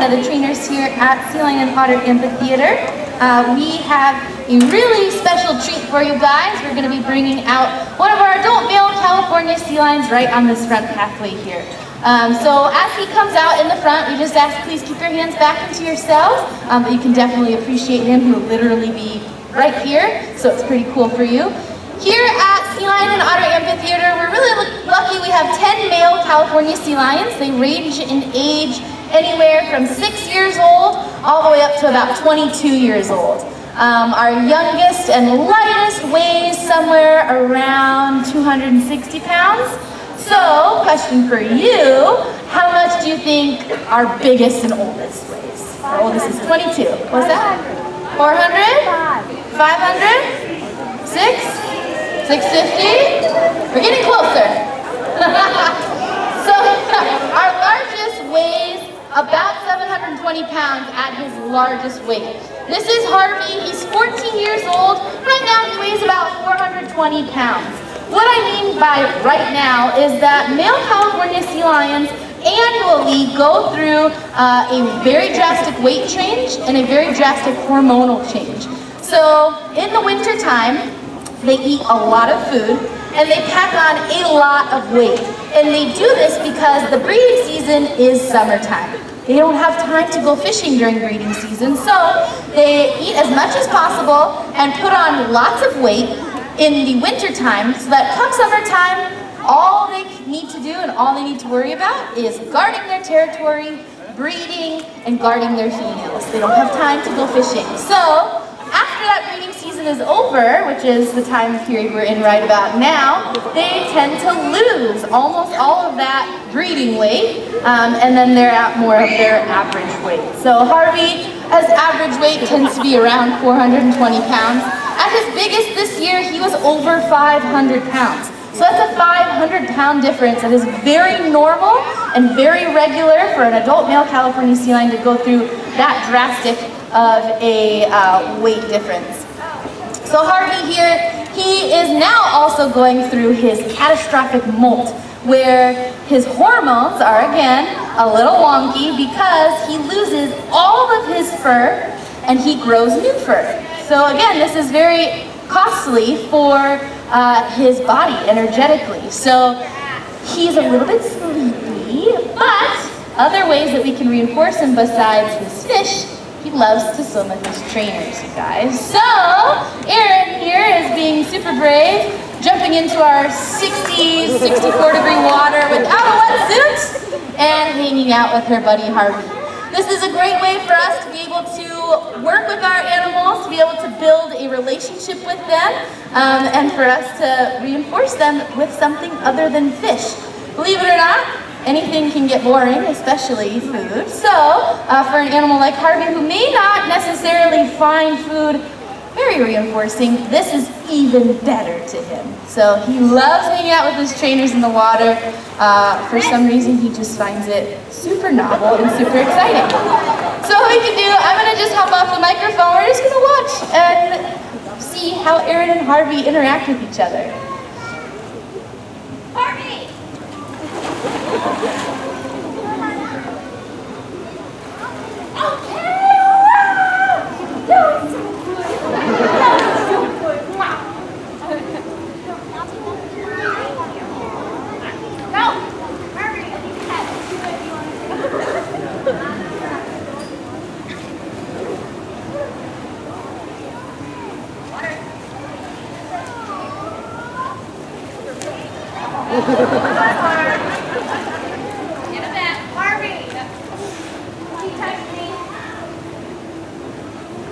of the trainers here at Sea Lion and Otter Amphitheater. We have a really special treat for you guys. We're going to be bringing out one of our adult male California sea lions right on this front pathway here. So as he comes out in the front, we just ask please keep your hands back into yourselves, but you can definitely appreciate him. He will literally be right here, so it's pretty cool for you. Here at Sea Lion and Otter Amphitheater, we're really lucky. We have 10 male California sea lions. They range in age anywhere from 6 years old all the way up to about 22 years old. Our youngest and lightest weighs somewhere around 260 pounds. So, question for you, how much do you think our biggest and oldest weighs? Our oldest is 22. What's that? 400? 500? 6? 650? We're getting closer. So, our largest weighs about 720 pounds at his largest weight. This is Harvey. He's 14 years old. Right now, he weighs about 420 pounds. What I mean by right now is that male California sea lions annually go through a very drastic weight change and a very drastic hormonal change. So in the winter time, they eat a lot of food and they pack on a lot of weight. And they do this because the breeding season is summertime. They don't have time to go fishing during breeding season, so they eat as much as possible and put on lots of weight in the winter time so that come summertime, all they need to do and all they need to worry about is guarding their territory, breeding, and guarding their females. They don't have time to go fishing. So after that breeding season is over, which is the time period we're in right about now, they tend to lose almost all of that breeding weight, and then they're at more of their average weight. So Harvey, his average weight tends to be around 420 pounds. At his biggest this year, he was over 500 pounds. So that's a 500-pound difference. That is very normal and very regular for an adult male California sea lion to go through that drastic of a weight difference. So Harvey here, he is now also going through his catastrophic molt, where his hormones are again a little wonky because he loses all of his fur and he grows new fur. So again, this is very costly for his body energetically. So he's a little bit sleepy, but other ways that we can reinforce him besides his fish, he loves to swim with his trainers, you guys. So Erin here is being super brave, jumping into our 60, 64-degree water without a wetsuit and hanging out with her buddy Harvey. This is a great way for us to be able to work with our animals, to be able to build a relationship with them, and for us to reinforce them with something other than fish. Believe it or not, anything can get boring, especially food. So, for an animal like Harvey who may not necessarily find food very reinforcing, this is even better to him. So he loves hanging out with his trainers in the water. For some reason, he just finds it super novel and super exciting. So what we can do, I'm gonna just hop off the microphone. We're just gonna watch and see how Erin and Harvey interact with each other. Harvey!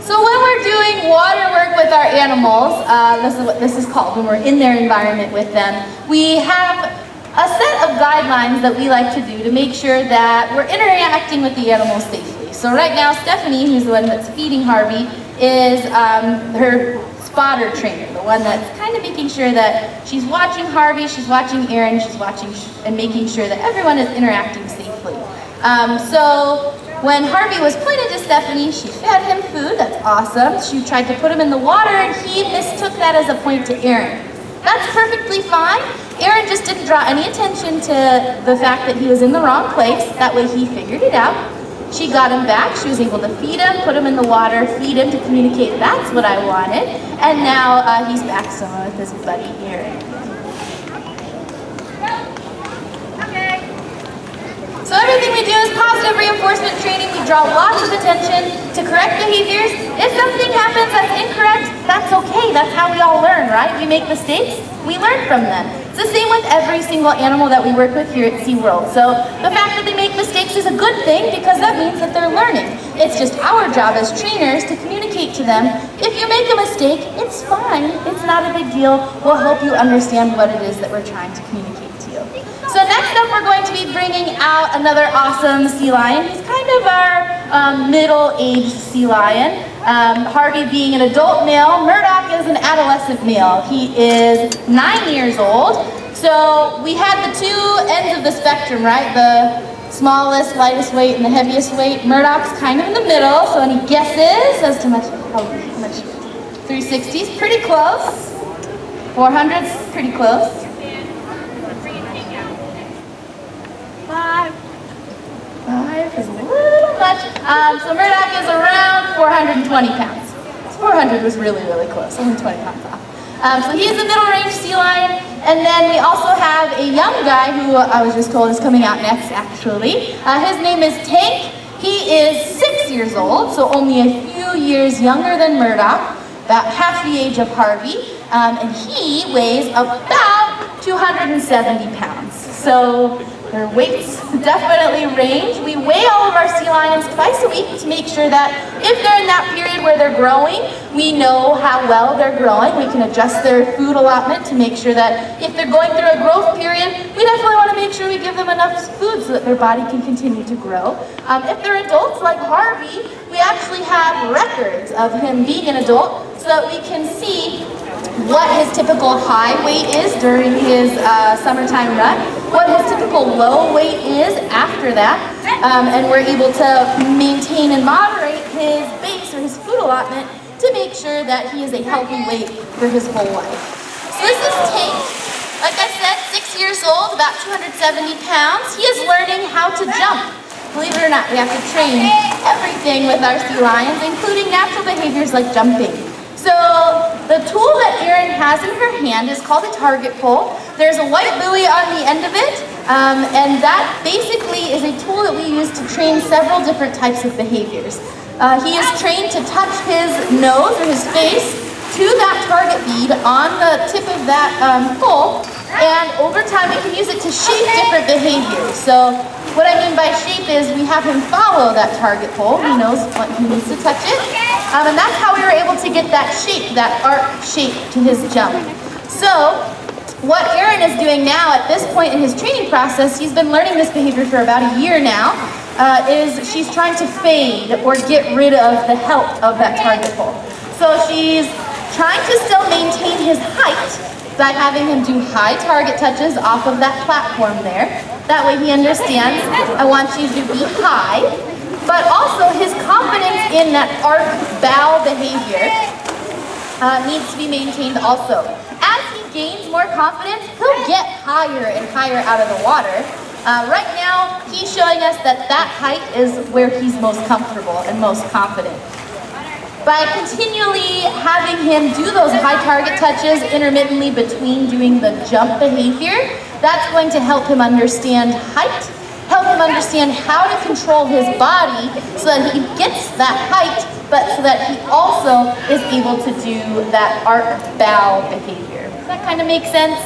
So when we're doing water work with our animals, this is what this is called, when we're in their environment with them, we have a set of guidelines that we like to do to make sure that we're interacting with the animals safely. So right now, Stephanie, who's the one that's feeding Harvey, is her spotter trainer, the one that's kind of making sure that she's watching Harvey, she's watching Erin, she's watching and making sure that everyone is interacting safely. So when Harvey was pointed to Stephanie, she fed him food, that's awesome. She tried to put him in the water and he mistook that as a point to Erin. That's perfectly fine. Erin just didn't draw any attention to the fact that he was in the wrong place. That way he figured it out. She got him back. She was able to feed him, put him in the water, feed him to communicate, that's what I wanted. And now he's back swimming with his buddy Aaron. So everything we do is positive reinforcement training. We draw lots of attention to correct behaviors. If something happens that's incorrect, that's okay. That's how we all learn, right? We make mistakes, we learn from them. It's the same with every single animal that we work with here at SeaWorld. So the fact that they make mistakes is a good thing because that means that they're learning. It's just our job as trainers to communicate to them, if you make a mistake, it's fine. It's not a big deal. We'll help you understand what it is that we're trying to communicate to you. So next up, we're going to be bringing out another awesome sea lion. He's kind of our middle-aged sea lion. Harvey being an adult male, Murdock is an adolescent male. He is 9 years old. So we had the two ends of the spectrum, right? The smallest, lightest weight, and the heaviest weight. Murdock's kind of in the middle, so any guesses as to how much 360s? Pretty close. 400s? Pretty close. Five is a little much. So Murdock is around 420 pounds. So 400 was really, really close, only 20 pounds off. So he is a middle-range sea lion. And then we also have a young guy who I was just told is coming out next, actually. His name is Tank. He is 6 years old, so only a few years younger than Murdock, about half the age of Harvey. And he weighs about 270 pounds. So their weights definitely range. We weigh all of our sea lions twice a week to make sure that if they're in that period where they're growing, we know how well they're growing. We can adjust their food allotment to make sure that if they're going through a growth period, we definitely want to make sure we give them enough food so that their body can continue to grow. If they're adults like Harvey, we actually have records of him being an adult so that we can see what his typical high weight is during his summertime run, what his typical low weight is after that, and we're able to maintain and moderate his base or his food allotment to make sure that he is a healthy weight for his whole life. So this is Tank. Like I said, 6 years old, about 270 pounds. He is learning how to jump. Believe it or not, we have to train everything with our sea lions, including natural behaviors like jumping. So the tool that Erin has in her hand is called a target pole. There's a white buoy on the end of it, and that basically is a tool that we use to train several different types of behaviors. He is trained to touch his nose or his face to that target bead on the tip of that pole, and over time we can use it to shape different behaviors. So what I mean by shape is we have him follow that target pole. He knows what he needs to touch it. And that's how we were able to get that shape, that arc shape to his jump. So what Erin is doing now at this point in his training process, he's been learning this behavior for about a year now, is she's trying to fade or get rid of the help of that target pole. So she's trying to still maintain his height by having him do high target touches off of that platform there. That way he understands, I want you to be high, but also his confidence in that arc bow behavior needs to be maintained also. As he gains more confidence, he'll get higher and higher out of the water. Right now, he's showing us that that height is where he's most comfortable and most confident. By continually having him do those high target touches intermittently between doing the jump behavior, that's going to help him understand height, help him understand how to control his body so that he gets that height, but so that he also is able to do that arc bow behavior. Does that kind of make sense?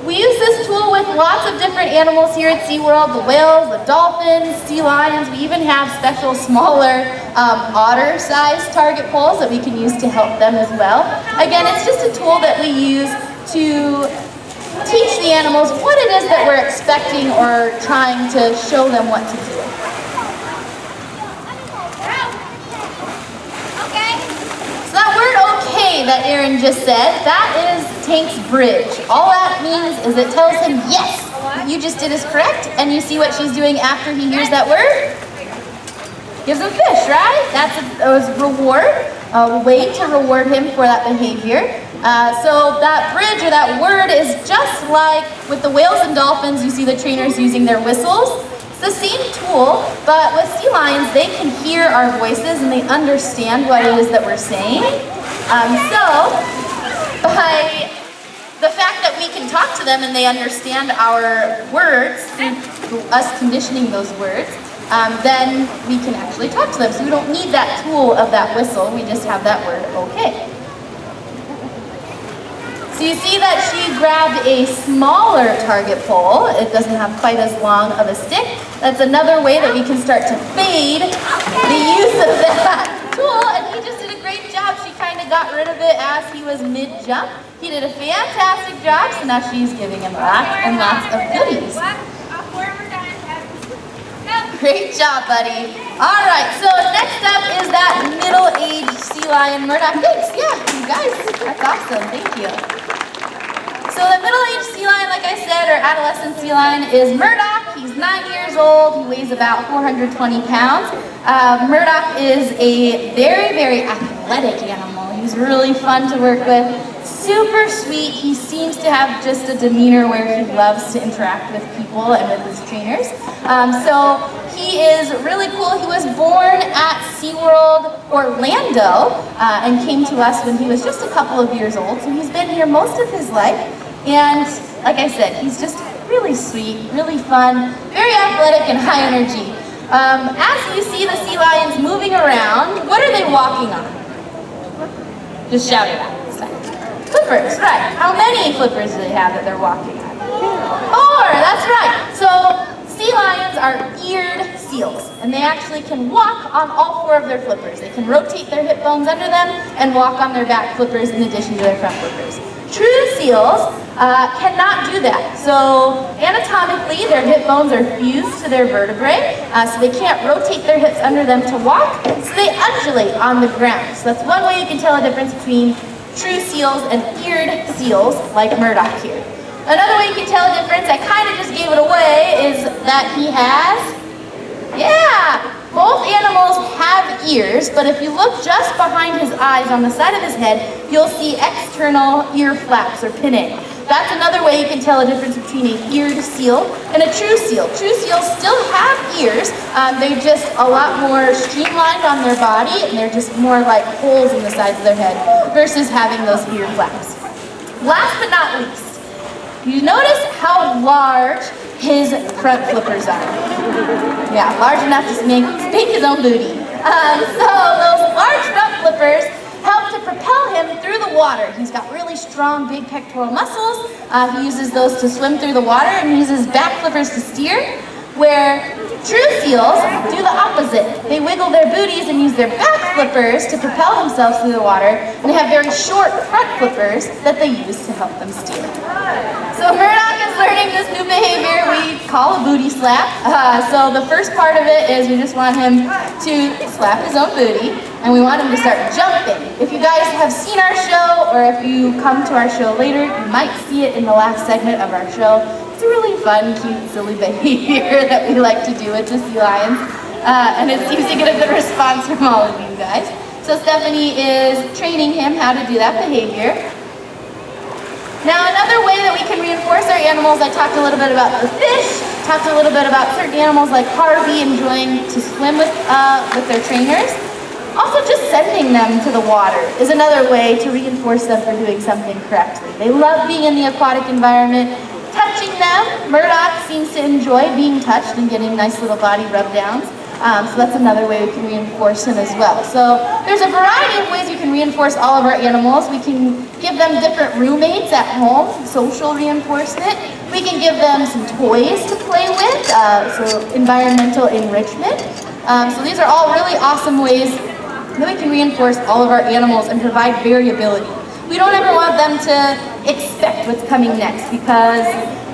We use this tool with lots of different animals here at SeaWorld, the whales, the dolphins, sea lions. We even have special smaller otter-sized target poles that we can use to help them as well. Again, it's just a tool that we use to teach the animals what it is that we're expecting or trying to show them what to do. So that word okay that Erin just said, that is Tank's bridge. All that means is it tells him, yes, what you just did is correct, and you see what she's doing after he hears that word? Gives him fish, right? That's a reward, a way to reward him for that behavior. So that bridge or that word is just like with the whales and dolphins, you see the trainers using their whistles. It's the same tool, but with sea lions, they can hear our voices and they understand what it is that we're saying. So, by the fact that we can talk to them and they understand our words, through us conditioning those words, then we can actually talk to them. So we don't need that tool of that whistle, we just have that word, okay. So you see that she grabbed a smaller target pole. It doesn't have quite as long of a stick. That's another way that we can start to fade the use of that tool, and he just did a great job. She kind of got rid of it as he was mid-jump. He did a fantastic job, so now she's giving him lots and lots of goodies. Great job, buddy. All right, so next up is that middle-aged sea lion, Murdock. Thanks, yeah, you guys, that's awesome, thank you. So the middle-aged sea lion, like I said, or adolescent sea lion, is Murdock. He's 9 years old. He weighs about 420 pounds. Murdock is a very, very athletic animal. He's really fun to work with. Super sweet. He seems to have just a demeanor where he loves to interact with people and with his trainers. So he is really cool. He was born at SeaWorld Orlando and came to us when he was just a couple of years old. So he's been here most of his life. And like I said, he's just really sweet, really fun, very athletic and high energy. As you see the sea lions moving around, what are they walking on? Just shout it out. Flippers, right. How many flippers do they have that they're walking on? 4, that's right. So sea lions are eared seals, and they actually can walk on all 4 of their flippers. They can rotate their hip bones under them and walk on their back flippers in addition to their front flippers. True seals cannot do that. So anatomically, their hip bones are fused to their vertebrae, so they can't rotate their hips under them to walk, so they undulate on the ground. So that's one way you can tell a difference between true seals and eared seals like Murdock here. Another way you can tell a difference, I kind of just gave it away, is that he has, both animals have ears, but if you look just behind his eyes on the side of his head, you'll see external ear flaps or pinnae. That's another way you can tell a difference between an eared seal and a true seal. True seals still have ears, they're just a lot more streamlined on their body, and they're just more like holes in the sides of their head versus having those ear flaps. Last but not least, you notice how large his front flippers are. Yeah, large enough to spank his own booty. So those large front flippers help to propel him through the water. He's got really strong, big pectoral muscles. He uses those to swim through the water, and he uses back flippers to steer, where true seals do the opposite. They wiggle their booties and use their back flippers to propel themselves through the water, and they have very short front flippers that they use to help them steer. So Murdock is learning this new behavior we call a booty slap. So the first part of it is we just want him to slap his own booty, and we want him to start jumping. If you guys have seen our show, or if you come to our show later, you might see it in the last segment of our show. It's a really fun, cute, silly behavior that we like to do with the sea lions, and it seems to get a good response from all of you guys. So Stephanie is training him how to do that behavior. Now another way that we can reinforce our animals, I talked a little bit about the fish, talked a little bit about certain animals like Harvey enjoying to swim with their trainers. Also, just sending them to the water is another way to reinforce them for doing something correctly. They love being in the aquatic environment. Touching them, Murdock seems to enjoy being touched and getting nice little body rub downs. So that's another way we can reinforce him as well. So there's a variety of ways we can reinforce all of our animals. We can give them different roommates at home, social reinforcement. We can give them some toys to play with, so environmental enrichment. So these are all really awesome ways that we can reinforce all of our animals and provide variability. We don't ever want them to expect what's coming next, because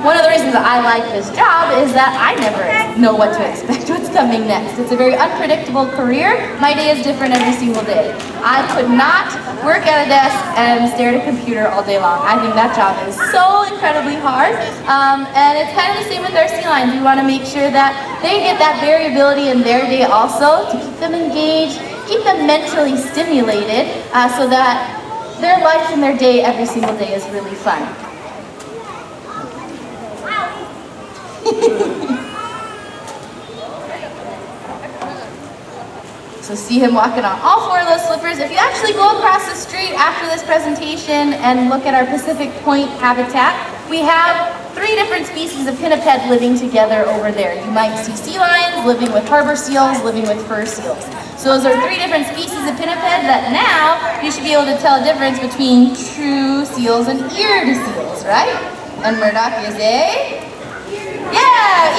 one of the reasons that I like this job is that I never know what to expect what's coming next. It's a very unpredictable career. My day is different every single day. I could not work at a desk and stare at a computer all day long. I think that job is so incredibly hard. And it's kind of the same with our sea lions. We want to make sure that they get that variability in their day also, to keep them engaged, keep them mentally stimulated, so that their life and their day every single day is really fun. So see him walking on all 4 of those slippers. If you actually go across the street after this presentation and look at our Pacific Point habitat, we have 3 different species of pinniped living together over there. You might see sea lions living with harbor seals, living with fur seals. So those are 3 different species of pinniped that now you should be able to tell a difference between true seals and eared seals, right? And Murdock is a,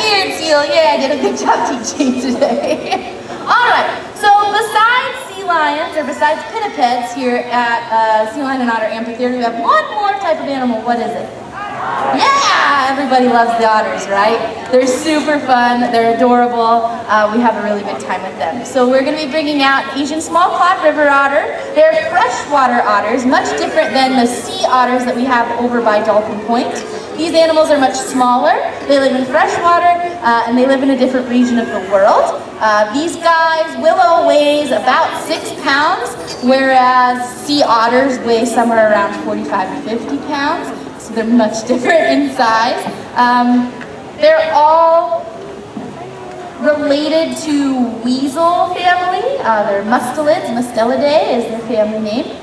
eared seal. Yeah, I did a good job teaching today. All right, so besides sea lions, or besides pinnipeds here at Sea Lion and Otter Amphitheater, we have one more type of animal. What is it? Yeah, everybody loves the otters, right? They're super fun, they're adorable, we have a really good time with them. So we're going to be bringing out Asian small-clawed river otter. They're freshwater otters, much different than the sea otters that we have over by Dolphin Point. These animals are much smaller, they live in freshwater, and they live in a different region of the world. These guys, Willow weighs about 6 pounds, whereas sea otters weigh somewhere around 45 to 50 pounds. So they're much different in size. They're all related to weasel family. They're mustelids, Mustelidae is their family name.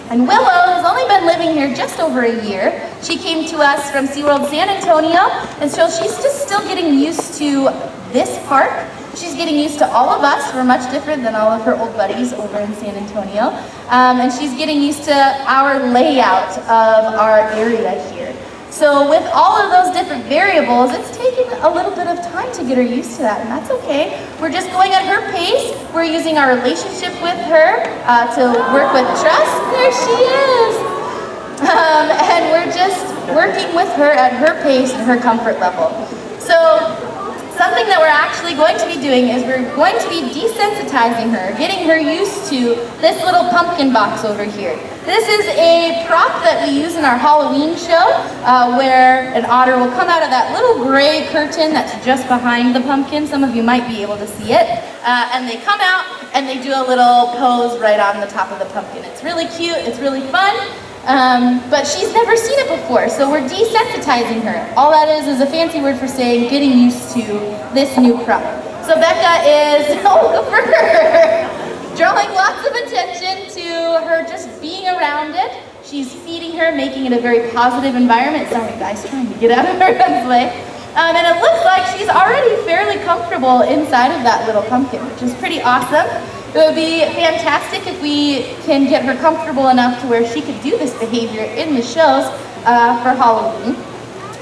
And Willow has only been living here just over a year. She came to us from SeaWorld San Antonio, and so she's just still getting used to this park. She's getting used to all of us. We're much different than all of her old buddies over in San Antonio. And she's getting used to our layout of our area here. So with all of those different variables, it's taken a little bit of time to get her used to that, and that's okay. We're just going at her pace. We're using our relationship with her to work with trust. There she is. And we're just working with her at her pace and her comfort level. So something that we're actually going to be doing is we're going to be desensitizing her, getting her used to this little pumpkin box over here. This is a prop that we use in our Halloween show where an otter will come out of that little gray curtain that's just behind the pumpkin. Some of you might be able to see it. And they come out and they do a little pose right on the top of the pumpkin. It's really cute, it's really fun. But she's never seen it before, so we're desensitizing her. All that is a fancy word for saying getting used to this new prop. So Becca is, oh, good for her, drawing lots of attention to her just being around it. She's feeding her, making it a very positive environment. Sorry guys, trying to get out of her way. And it looks like she's already fairly comfortable inside of that little pumpkin, which is pretty awesome. It would be fantastic if we can get her comfortable enough to where she could do this behavior in the shows for Halloween.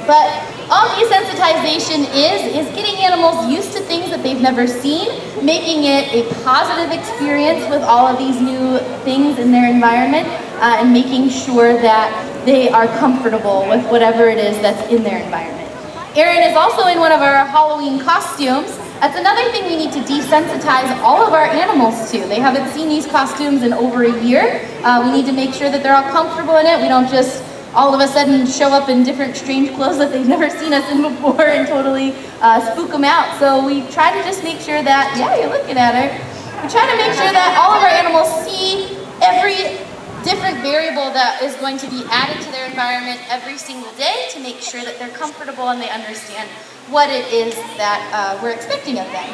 But all desensitization is getting animals used to things that they've never seen, making it a positive experience with all of these new things in their environment, and making sure that they are comfortable with whatever it is that's in their environment. Erin is also in one of our Halloween costumes. That's another thing we need to desensitize all of our animals to. They haven't seen these costumes in over a year. We need to make sure that they're all comfortable in it. We don't just all of a sudden show up in different strange clothes that they've never seen us in before and totally spook them out. So we try to just make sure that, yeah, you're looking at her. We try to make sure that all of our animals see every different variable that is going to be added to their environment every single day to make sure that they're comfortable and they understand what it is that we're expecting of them.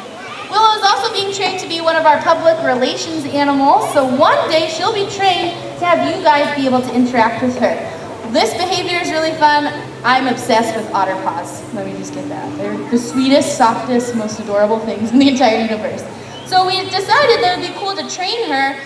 Willow is also being trained to be one of our public relations animals, so one day she'll be trained to have you guys be able to interact with her. This behavior is really fun. I'm obsessed with otter paws. Let me just get that. They're the sweetest, softest, most adorable things in the entire universe. So we decided that it would be cool to train her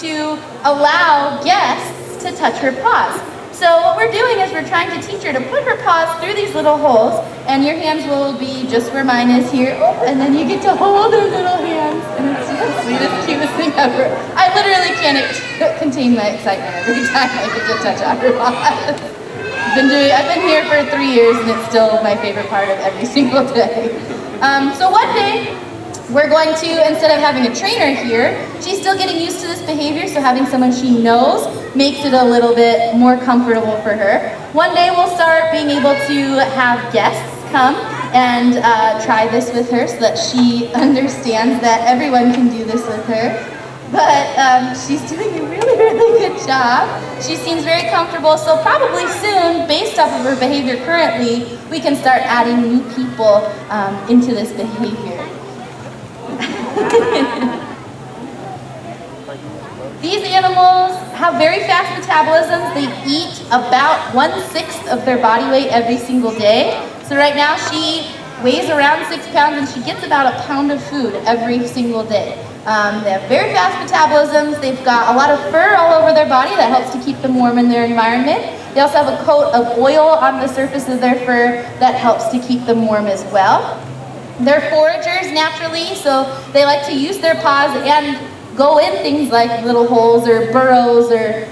to allow guests to touch her paws. So what we're doing is we're trying to teach her to put her paws through these little holes, and your hands will be just where mine is here, and then you get to hold her little hands, and it's the sweetest, cutest thing ever. I literally can't contain my excitement every time I get to touch otter paws. I've been here for 3 years, and it's still my favorite part of every single day. So one day, we're going to, instead of having a trainer here, she's still getting used to this behavior, so having someone she knows makes it a little bit more comfortable for her. One day we'll start being able to have guests come and try this with her so that she understands that everyone can do this with her. But she's doing a really, really good job. She seems very comfortable, so probably soon, based off of her behavior currently, we can start adding new people into this behavior. These animals have very fast metabolisms. They eat about 1/6 of their body weight every single day. So right now she weighs around 6 pounds and she gets about a pound of food every single day. They have very fast metabolisms. They've got a lot of fur all over their body that helps to keep them warm in their environment. They also have a coat of oil on the surface of their fur that helps to keep them warm as well. They're foragers naturally, so they like to use their paws and go in things like little holes or burrows or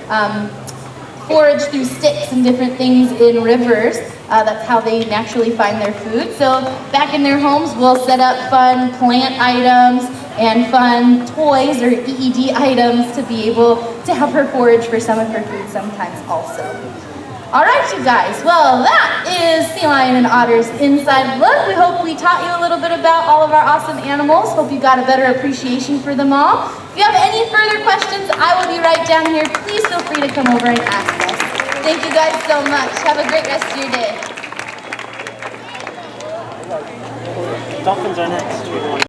forage through sticks and different things in rivers. That's how they naturally find their food. So back in their homes, we'll set up fun plant items and fun toys or EED items to be able to help her forage for some of her food sometimes also. All right, you guys, well, that is Sea Lion and Otter's inside look. We hope we taught you a little bit about all of our awesome animals. Hope you got a better appreciation for them all. If you have any further questions, I will be right down here. Please feel free to come over and ask us. Thank you guys so much. Have a great rest of your day. Dolphins are next.